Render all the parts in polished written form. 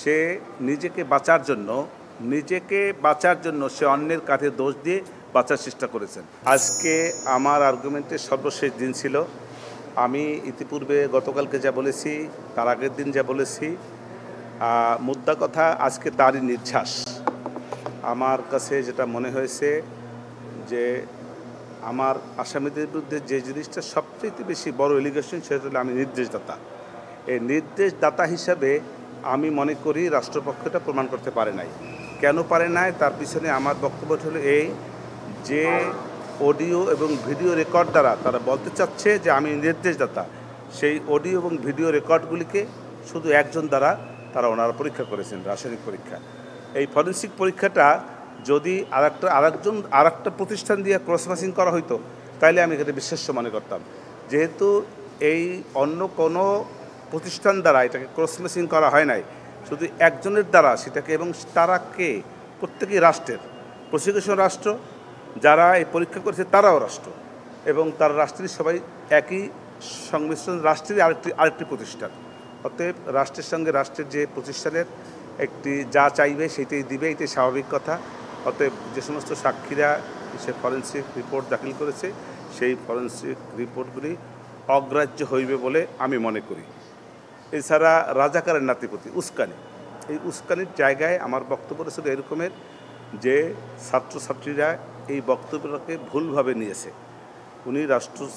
সে নিজেকে বাঁচার জন্য সে অন্যের কাঁধে দোষ দিয়ে বাঁচার চেষ্টা করেছেন। আজকে আমার আর্গুমেন্টের সর্বশেষ দিন ছিল। আমি ইতিপূর্বে গতকালকে যা বলেছি, তার আগের দিন যা বলেছি, মুদ্রা কথা আজকে তারই নির্যাস। আমার কাছে যেটা মনে হয়েছে যে আমার আসামিদের বিরুদ্ধে যে জিনিসটা সবচেয়ে বেশি বড় এলিগেশন, সেটা হলো আমি নির্দেশদাতা। এই নির্দেশদাতা হিসাবে আমি মনে করি রাষ্ট্রপক্ষটা প্রমাণ করতে পারে নাই। কেন পারে নাই, তার পিছনে আমার বক্তব্য হলো এই যে অডিও এবং ভিডিও রেকর্ড দ্বারা তারা বলতে চাচ্ছে যে আমি নির্দেশদাতা। সেই অডিও এবং ভিডিও রেকর্ডগুলিকে শুধু একজন দ্বারা তারা ওনারা পরীক্ষা করেছেন, রাসায়নিক পরীক্ষা। এই ফরেন্সিক পরীক্ষাটা যদি আরেকটা প্রতিষ্ঠান দিয়ে ক্রস ম্যাচিং করা হইতো, তাইলে আমি এটাকে বিশ্বাস্য মনে করতাম। যেহেতু এই অন্য কোনো প্রতিষ্ঠান দ্বারা এটাকে ক্রস ম্যাচিং করা হয় নাই, শুধু একজনের দ্বারা সেটাকে, এবং তারা কে, প্রত্যেকেই রাষ্ট্রের, প্রসিকিউশন রাষ্ট্র, যারা এই পরীক্ষা করেছে তারাও রাষ্ট্র, এবং তার রাষ্ট্রের সবাই একই সংমিশ্রণ, রাষ্ট্রেরই আরেকটি প্রতিষ্ঠান। অতএব রাষ্ট্রের সঙ্গে রাষ্ট্রের যে প্রতিষ্ঠানের একটি যা চাইবে সেটাই দিবে, এটাই স্বাভাবিক কথা। অতএব যে সমস্ত সাক্ষীরা সে ফরেন্সিক রিপোর্ট দাখিল করেছে, সেই ফরেন্সিক রিপোর্টগুলি অগ্রাহ্য হইবে বলে আমি মনে করি। এছাড়া রাজাকারের নাতিপতি উস্কানি, এই উস্কানির জায়গায় আমার বক্তব্য ছিল এরকমের যে ছাত্রছাত্রীরা এই বক্তব্যটাকে ভুলভাবে নিয়েছে। উনি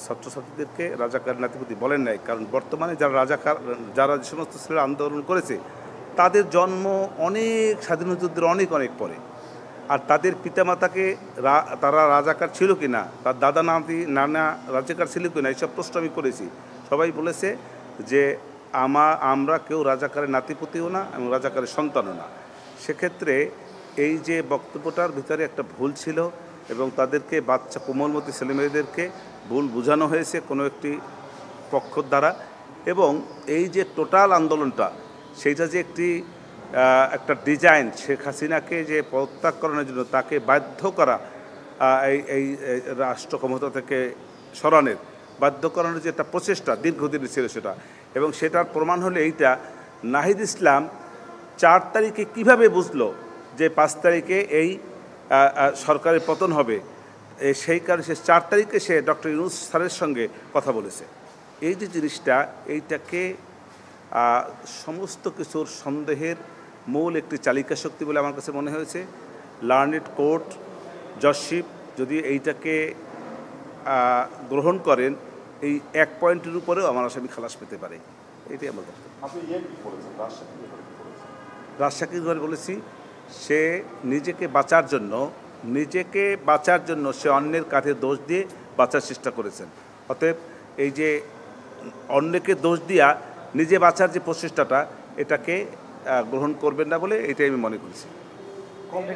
ছাত্রছাত্রীদেরকে রাজাকার নাতিপতি বলেন নাই, কারণ বর্তমানে যারা যে সমস্ত ছেলেরা আন্দোলন করেছে তাদের জন্ম অনেক স্বাধীনতা যুদ্ধের অনেক পরে। আর তাদের পিতামাতাকে তারা রাজাকার ছিল কি না, তার দাদা নানা রাজাকার ছিল কি না, এইসব প্রশ্ন আমি করেছি। সবাই বলেছে যে আমরা কেউ রাজাকারের নাতিপতিও না এবং রাজাকারের সন্তানও না। সেক্ষেত্রে এই যে বক্তব্যটার ভিতরে একটা ভুল ছিল, এবং তাদেরকে বাচ্চা কোমলমতি ছেলেমেয়েদেরকে ভুল বোঝানো হয়েছে কোনো একটি পক্ষ দ্বারা। এবং এই যে টোটাল আন্দোলনটা, সেইটা যে একটা ডিজাইন, শেখ হাসিনাকে যে পদত্যাগ করানোর জন্য তাকে বাধ্য করা, এই রাষ্ট্র ক্ষমতা থেকে সরানোর বাধ্য করানোর যে একটা প্রচেষ্টা দীর্ঘদিনের ছিল সেটা, এবং সেটার প্রমাণ হলো এইটা। নাহিদ ইসলাম 4 তারিখে কিভাবে বুঝলো যে 5 তারিখে এই সরকারের পতন হবে, সেই কারণে সে 4 তারিখে সে ডক্টর ইউনূস স্যারের সঙ্গে কথা বলেছে। এই যে জিনিসটা, এইটাকে সমস্ত কিছুর সন্দেহের মূল একটি চালিকা শক্তি বলে আমার কাছে মনে হয়েছে। লার্নেড কোর্ট, জজশিপ যদি এইটাকে গ্রহণ করেন, এই এক পয়েন্টের উপরেও আমার আসামি খালাস পেতে পারে। এটাই আমার বক্তব্য। রাজশাকীর ঘরে বলেছি, সে নিজেকে বাঁচার জন্য সে অন্যের কাঁধে দোষ দিয়ে বাঁচার চেষ্টা করেছেন। অতএব এই যে অন্যকে দোষ দিয়া নিজে বাঁচার যে প্রচেষ্টাটা, এটাকে গ্রহণ করবেন না বলে এটাই আমি মনে করেছি।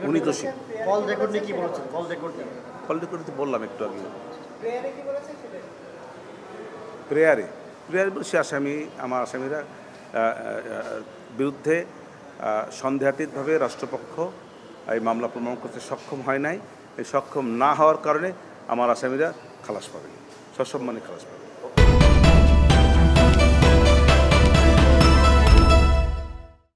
উনি দোষী। কল রেকর্ড বললাম একটু আগে। প্রেয়ারে বলছি আমার আসামিরা বিরুদ্ধে সন্দেহাতীতভাবে রাষ্ট্রপক্ষ এই মামলা প্রমাণ করতে সক্ষম হয় নাই। এই সক্ষম না হওয়ার কারণে আমার আসামিরা খালাস পাবে, সসম্মানে খালাস পাবে।